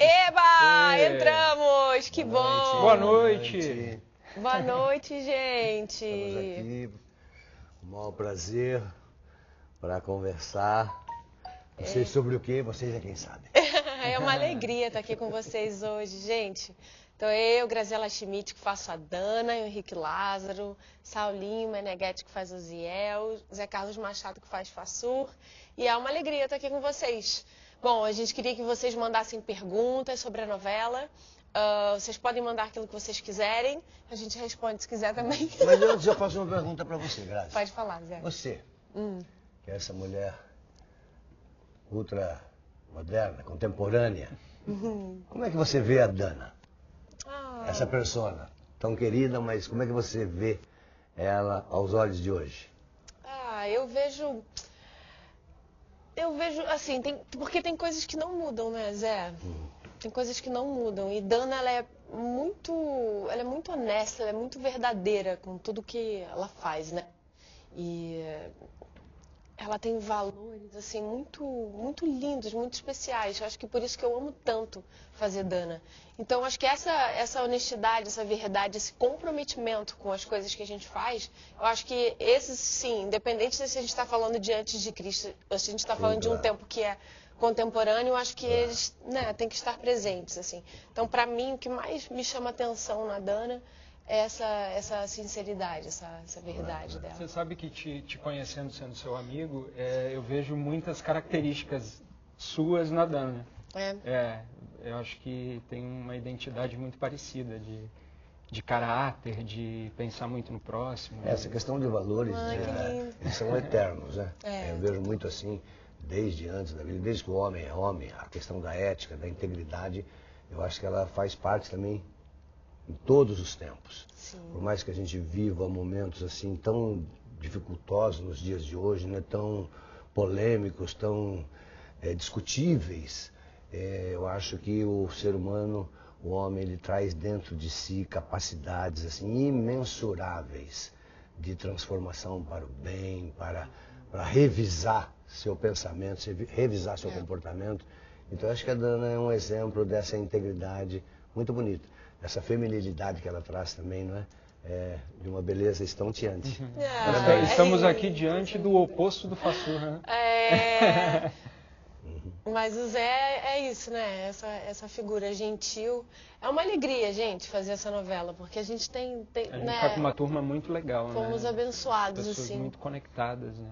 Eba! Entramos! Que bom! Boa noite! Boa noite, gente! Estamos aqui, um maior prazer para conversar. Não sei sobre o que, vocês é quem sabe. É uma alegria estar aqui com vocês hoje, gente. Então eu, Graziela Schmidt, que faço a Dana, o Henrique Lázaro, Saulinho Meneghetti, que faz o Ziel, Zé Carlos Machado, que faz Fassur. E é uma alegria estar aqui com vocês. Bom, a gente queria que vocês mandassem perguntas sobre a novela. Vocês podem mandar aquilo que vocês quiserem. A gente responde se quiser também. Mas antes eu faço uma pergunta para você, Grazi. Pode falar, Zé. Você, que é essa mulher ultra moderna, contemporânea, como é que você vê a Dana? Essa persona tão querida, mas como é que você vê ela aos olhos de hoje? Eu vejo assim, porque tem coisas que não mudam, né, Zé? Tem coisas que não mudam. E Dana, ela é muito honesta, ela é muito verdadeira com tudo que ela faz, né? E ela tem valores, assim, muito lindos, muito especiais. Eu acho que por isso que eu amo tanto fazer Dana. Então, acho que essa honestidade, essa verdade, esse comprometimento com as coisas que a gente faz, eu acho que esses, sim, independente se a gente está falando de antes de Cristo, ou se a gente está falando de um tempo que é contemporâneo, eu acho que eles, né, têm que estar presentes, assim. Então, para mim, o que mais me chama atenção na Dana é essa sinceridade, essa verdade dela. Você sabe que te conhecendo, sendo seu amigo, eu vejo muitas características suas na Dana. Eu acho que tem uma identidade muito parecida de caráter, de pensar muito no próximo. Essa questão de valores, eles são eternos, né? Eu vejo muito assim, desde antes da vida, desde que o homem é homem, a questão da ética, da integridade, eu acho que ela faz parte também em todos os tempos. Sim. Por mais que a gente viva momentos assim tão dificultosos nos dias de hoje, né, tão polêmicos, tão discutíveis, eu acho que o ser humano, o homem, ele traz dentro de si capacidades assim imensuráveis de transformação para o bem, para revisar seu pensamento, revisar seu comportamento. Então eu acho que a Dana é um exemplo dessa integridade muito bonita. Essa feminilidade que ela traz também, não é? De uma beleza estonteante. Estamos aqui diante do oposto do Fassur, né? Mas o Zé é isso, né? Essa figura gentil. É uma alegria, gente, fazer essa novela, porque a gente tem A gente né? está com uma turma muito legal, né? Fomos abençoados, pessoas assim. muito conectadas, né?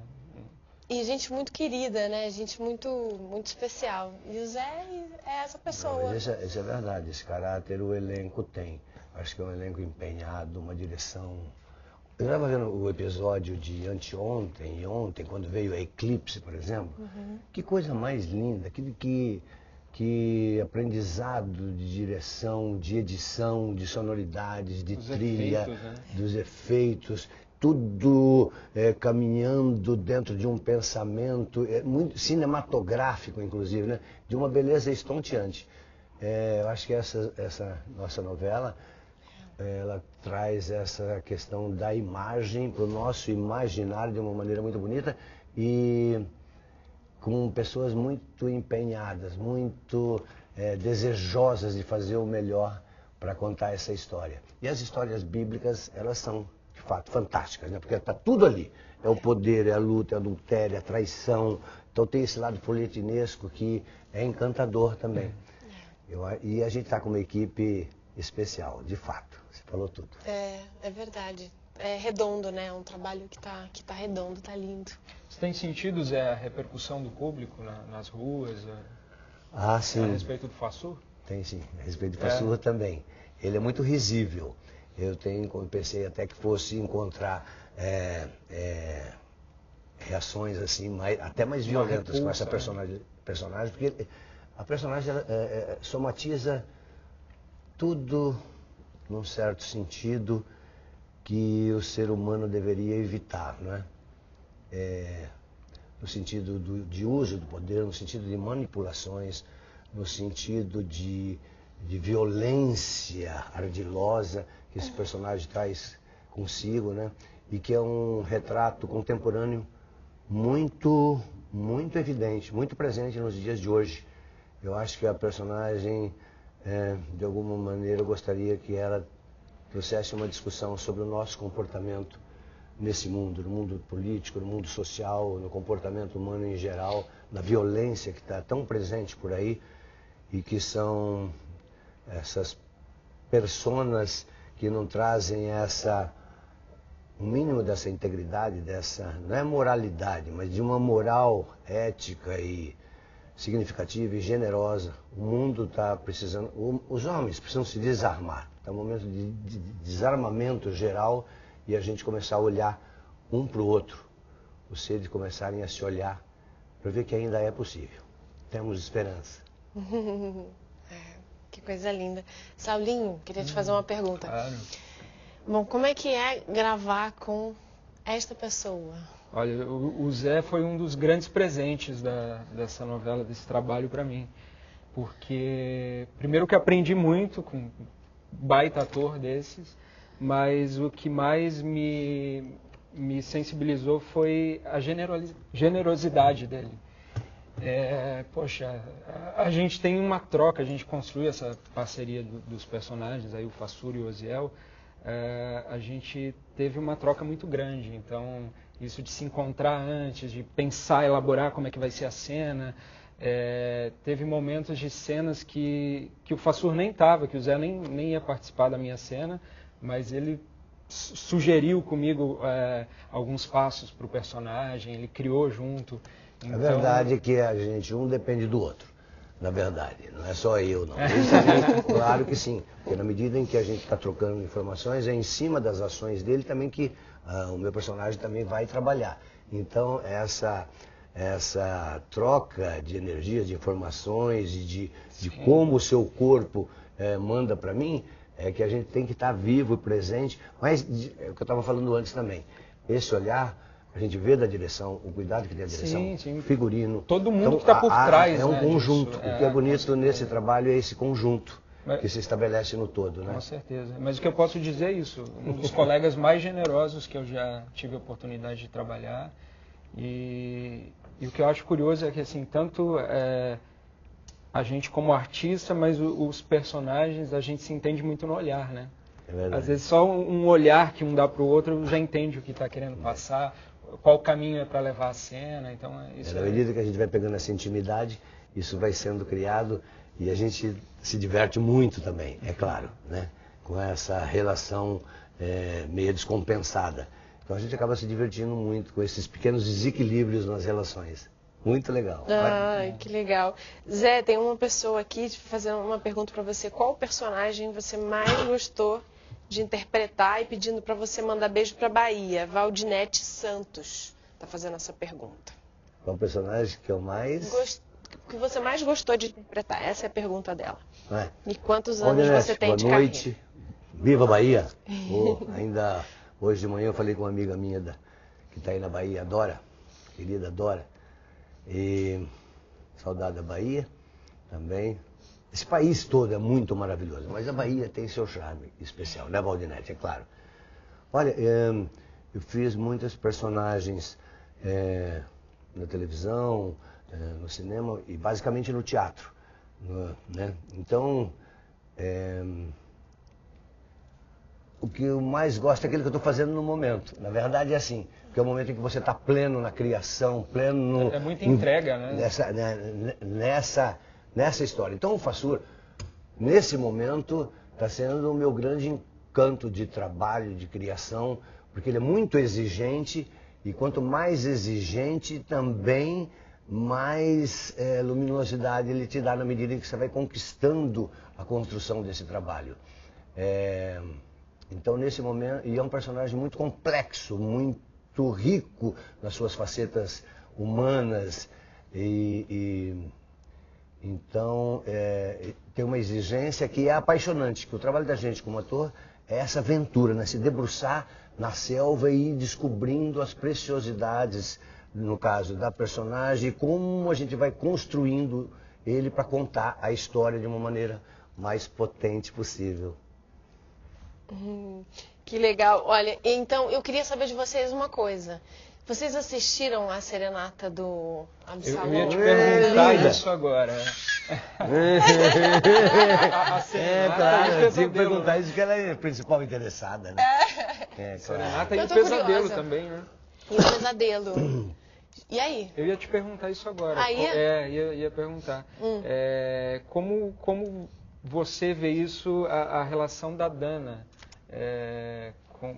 E gente muito querida, né? Gente muito especial. E o Zé é essa pessoa. Não, isso é verdade, esse caráter o elenco tem. Acho que é um elenco empenhado, uma direção. Eu estava vendo o episódio de anteontem e ontem, quando veio a Eclipse, por exemplo. Que coisa mais linda, que aprendizado de direção, de edição, de sonoridades, de trilha, efeitos, né? dos efeitos. Tudo caminhando dentro de um pensamento muito cinematográfico, inclusive, né? De uma beleza estonteante. Eu acho que essa nossa novela, ela traz essa questão da imagem para o nosso imaginário de uma maneira muito bonita e com pessoas muito empenhadas, muito desejosas de fazer o melhor para contar essa história. E as histórias bíblicas, elas são de fato fantásticas, né? Porque está tudo ali. É o poder, é a luta, é o adultério, é a traição. Então tem esse lado folhetinesco que é encantador também. E a gente está com uma equipe especial, de fato. Você falou tudo. É verdade. É redondo, né? É um trabalho que tá redondo, tá lindo. Você tem sentido, Zé, a repercussão do público nas ruas? Sim. A respeito do Fassur? Tem sim, a respeito do Fassur também. Ele é muito risível. Eu pensei até que fosse encontrar reações assim, até mais violentas com essa personagem, porque a personagem somatiza tudo num certo sentido que o ser humano deveria evitar, não é? No sentido de uso do poder, no sentido de manipulações, no sentido de violência ardilosa que esse personagem traz consigo, né? E que é um retrato contemporâneo muito evidente, muito presente nos dias de hoje. Eu acho que a personagem, de alguma maneira, eu gostaria que ela trouxesse uma discussão sobre o nosso comportamento nesse mundo, no mundo político, no mundo social, no comportamento humano em geral, na violência que está tão presente por aí e que são essas personas que não trazem um mínimo dessa integridade, não é moralidade, mas de uma moral ética e significativa e generosa. O mundo está precisando, os homens precisam se desarmar. Está um momento de desarmamento geral e a gente começar a olhar um para o outro. Os seres começarem a se olhar para ver que ainda é possível. Temos esperança. Que coisa linda. Saulinho, queria te fazer uma pergunta. Claro. Bom, como é que é gravar com esta pessoa? Olha, o Zé foi um dos grandes presentes dessa novela, desse trabalho para mim. Porque, primeiro que aprendi muito com um baita ator desses, mas o que mais me sensibilizou foi a generosidade dele. Poxa, a gente tem uma troca, a gente construiu essa parceria dos personagens, aí o Fassur e o Osiel, a gente teve uma troca muito grande, então isso de se encontrar antes, de pensar, elaborar como é que vai ser a cena, teve momentos de cenas que o Fassur nem estava, que o Zé nem ia participar da minha cena, mas ele sugeriu comigo alguns passos para o personagem, ele criou junto. Então... A verdade é que a gente, um depende do outro, na verdade, não é só eu, não. Isso, claro que sim, porque na medida em que a gente está trocando informações, é em cima das ações dele também que o meu personagem também vai trabalhar. Então, essa troca de energia, de informações e de como o seu corpo manda para mim, é que a gente tem que estar vivo e presente, mas é o que eu estava falando antes também, esse olhar, a gente vê da direção, o cuidado que tem a direção, sim. figurino. Todo mundo que está por trás. É um conjunto, disso. O que é bonito nesse trabalho é esse conjunto que se estabelece no todo, né? Com certeza, mas o que eu posso dizer é isso, um dos colegas mais generosos que eu já tive a oportunidade de trabalhar, e o que eu acho curioso é que assim, tanto a gente como artista, mas os personagens, a gente se entende muito no olhar, né? É verdade. Às vezes só um olhar que um dá para o outro já entende o que está querendo passar, qual caminho é para levar a cena, então isso na medida que a gente vai pegando essa intimidade, isso vai sendo criado e a gente se diverte muito também, é claro, né? Com essa relação meio descompensada. Então a gente acaba se divertindo muito com esses pequenos desequilíbrios nas relações. Muito legal. Ai, que legal. Zé, tem uma pessoa aqui fazendo uma pergunta para você. Qual personagem você mais gostou de interpretar e pedindo para você mandar beijo para Bahia? Valdinete Santos está fazendo essa pergunta. Qual personagem que eu mais... que você mais gostou de interpretar? Essa é a pergunta dela. E quantos anos Valdinete, você tem de carreira? Boa noite. Viva Bahia. Ainda hoje de manhã eu falei com uma amiga minha que está aí na Bahia, Dora, querida Dora. E saudade da Bahia também. Esse país todo é muito maravilhoso, mas a Bahia tem seu charme especial, né, Valdinete? É claro. Olha, eu fiz muitos personagens na televisão, no cinema e basicamente no teatro, né? Então, o que eu mais gosto é aquilo que eu estou fazendo no momento. Na verdade é assim, porque é o momento em que você está pleno na criação, pleno no... É muita entrega, né? Nessa história. Então o Fassur, nesse momento, está sendo o meu grande encanto de trabalho, de criação, porque ele é muito exigente e quanto mais exigente, também mais luminosidade ele te dá na medida em que você vai conquistando a construção desse trabalho. Então nesse momento, e é um personagem muito complexo, muito rico nas suas facetas humanas então, tem uma exigência que é apaixonante, que o trabalho da gente como ator é essa aventura, né? Se debruçar na selva e ir descobrindo as preciosidades, no caso da personagem, e como a gente vai construindo ele para contar a história de uma maneira mais potente possível. Que legal. Olha, então eu queria saber de vocês uma coisa. Vocês assistiram a serenata do Absalão? Eu ia te perguntar isso agora. A claro, eu tinha que perguntar isso, que ela é a principal interessada, né? Claro. Serenata e o Pesadelo curiosa. Também, né? E o Pesadelo. E aí? Eu ia te perguntar isso agora. Aí? Ia perguntar. Como você vê isso, a relação da Dana?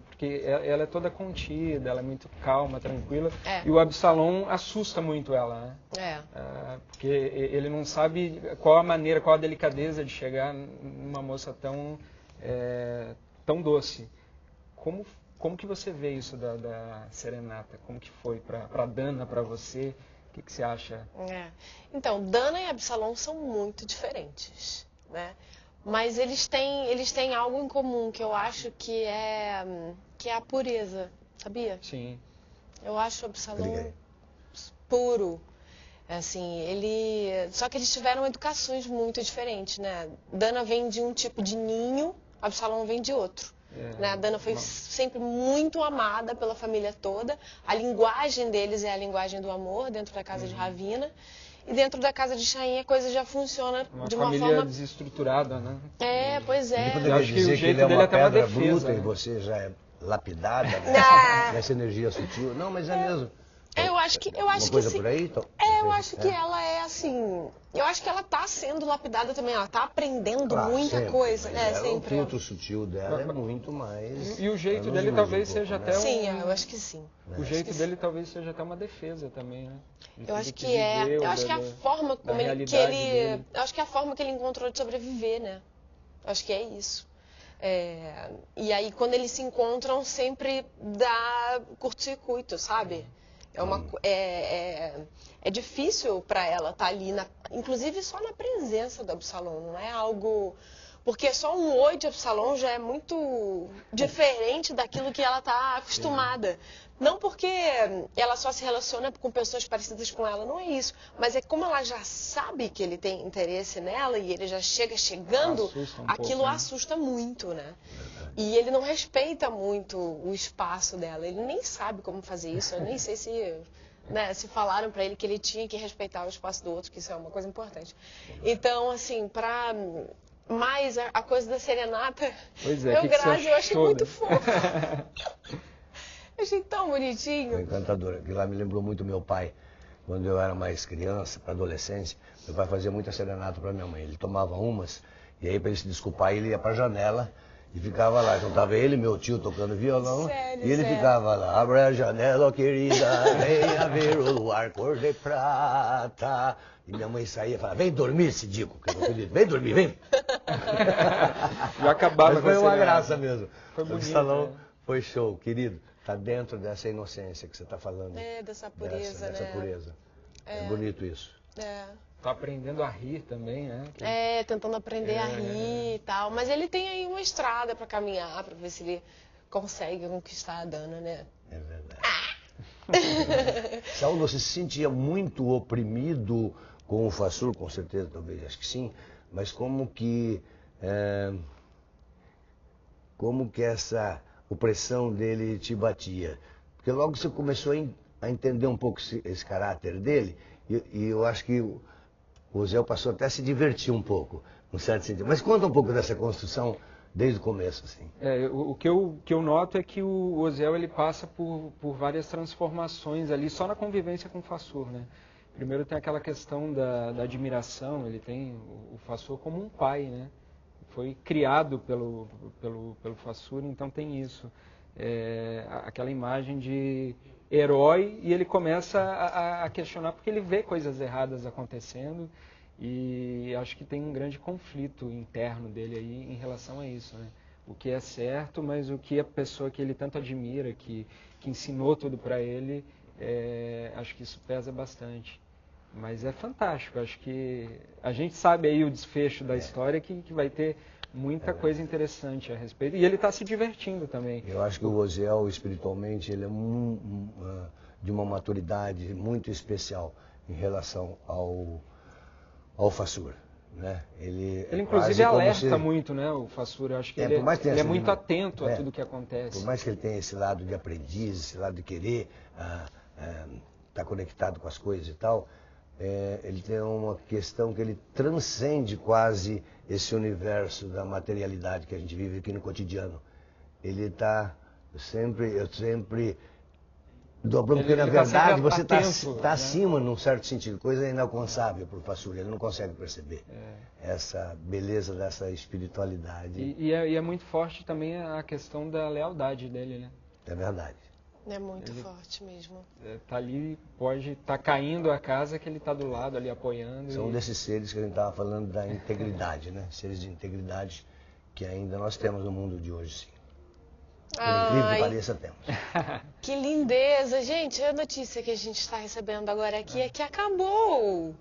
Porque ela é toda contida, ela é muito calma, tranquila, e o Absalão assusta muito ela, né? Porque ele não sabe qual a maneira, qual a delicadeza de chegar numa moça tão doce. Como que você vê isso da serenata? Como que foi para Dana, para você? O que você acha? Então, Dana e Absalão são muito diferentes, né? Mas eles têm algo em comum, que eu acho que é a pureza, sabia? Sim. Eu acho o Absalão puro. Assim, só que eles tiveram educações muito diferentes, né? Dana vem de um tipo de ninho, Absalão vem de outro. Né? A Dana foi sempre muito amada pela família toda. A linguagem deles é a linguagem do amor dentro da casa de Ravina. E dentro da casa de Chaim a coisa já funciona de uma família forma desestruturada, né? Pois é. Ele poderia dizer que ele é uma pedra bruta e você já é lapidada, né? Nessa energia sutil. Não, mas é mesmo. Eu acho que coisa sim. Por aí, então, eu acho que ela é assim. Eu acho que ela está sendo lapidada também. Ela está aprendendo muita sempre, coisa, né? Sempre. O filtro sutil dela é muito mais. E o jeito dele talvez seja até Sim, eu acho que sim. O jeito dele talvez seja até uma defesa também, né? Eu acho que eu acho que a forma como eu acho que a forma que ele encontrou de sobreviver, né? Eu acho que é isso. E aí quando eles se encontram sempre dá curto-circuito, sabe? É difícil para ela estar ali, inclusive só na presença do Absalão, não é algo... Porque só um oi de Absalão já é muito diferente daquilo que ela está acostumada. Não porque ela só se relaciona com pessoas parecidas com ela, não é isso. Mas é como ela já sabe que ele tem interesse nela e ele já chegando, aquilo assusta muito, né? E ele não respeita muito o espaço dela. Ele nem sabe como fazer isso. Eu nem sei se falaram para ele que ele tinha que respeitar o espaço do outro, que isso é uma coisa importante. Então, assim, Mas a coisa da serenata, eu achei muito fofo. Achei tão bonitinho. Foi encantador. Aquilo lá me lembrou muito meu pai. Quando eu era mais criança, para adolescência, meu pai fazia muita serenata para minha mãe. Ele tomava umas, e aí para ele se desculpar, ele ia para a janela e ficava lá. Então tava ele e meu tio tocando violão. E ele ficava lá. Abre a janela, ó, querida, venha ver o luar cor de prata. E minha mãe saía e falava, vem dormir, Cidico, que eu pedi, vem dormir, vem. Já acabava. Mas foi uma graça mesmo. Foi bonito, o salão foi show, querido. Está dentro dessa inocência que você está falando. Dessa pureza, dessa pureza. É bonito isso. Tá aprendendo a rir também, né? Tentando aprender a rir e tal. Mas ele tem aí uma estrada para caminhar, para ver se ele consegue conquistar a Dana, né? É verdade. Saulo, você se sentia muito oprimido com o Fassur, com certeza, talvez, acho que sim. Mas como que essa opressão dele te batia? Porque logo você começou a entender um pouco esse caráter dele, e eu acho que o Zé passou até a se divertir um pouco, num certo sentido. Mas conta um pouco dessa construção desde o começo, assim. O que eu noto é que o Oziel ele passa por várias transformações ali, só na convivência com o Fassur, né? Primeiro tem aquela questão da admiração, ele tem o Fassur como um pai, né? Foi criado pelo Fassur, então tem isso. Aquela imagem de herói, e ele começa a questionar porque ele vê coisas erradas acontecendo, e acho que tem um grande conflito interno dele aí em relação a isso, né? O que é certo, mas o que a pessoa que ele tanto admira, que ensinou tudo para ele, acho que isso pesa bastante. Mas é fantástico, acho que a gente sabe aí o desfecho da história que vai ter muita coisa interessante a respeito. E ele está se divertindo também. Eu acho que o Oziel, espiritualmente, ele é de uma maturidade muito especial em relação ao Fassur, né? Ele inclusive alerta muito, né, o Fassur. Eu acho que ele é muito atento a tudo que acontece. Por mais que ele tenha esse lado de aprendiz, esse lado de querer está conectado com as coisas e tal, ele tem uma questão que ele transcende quase esse universo da materialidade que a gente vive aqui no cotidiano. Ele está sempre dobrando, porque na verdade você está acima, num certo sentido, coisa inalcançável para o Passuri, ele não consegue perceber essa beleza dessa espiritualidade. E é muito forte também a questão da lealdade dele, né? É verdade. É muito forte mesmo. Tá ali, pode estar caindo a casa que ele está do lado ali apoiando. São desses seres que a gente estava falando da integridade, né? Seres de integridade que ainda nós temos no mundo de hoje, sim. Por incrível que pareça, temos. Que lindeza. Gente, a notícia que a gente está recebendo agora aqui é que acabou.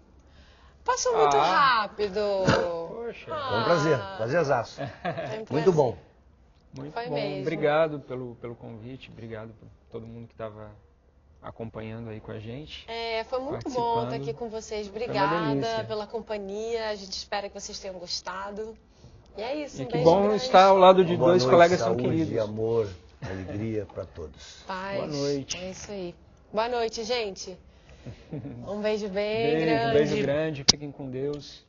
Passou muito rápido. Poxa. Foi um prazer, prazerzaço. Muito bom. Muito Foi bom. mesmo. Obrigado pelo convite, obrigado por todo mundo que estava acompanhando aí com a gente. Foi muito bom estar aqui com vocês. Obrigada pela companhia. A gente espera que vocês tenham gostado. E é isso, que bom estar ao lado de dois colegas tão queridos. Saúde, amor, alegria para todos. Paz. Boa noite. É isso aí. Boa noite, gente. Um beijo bem grande. Beijo grande. Fiquem com Deus.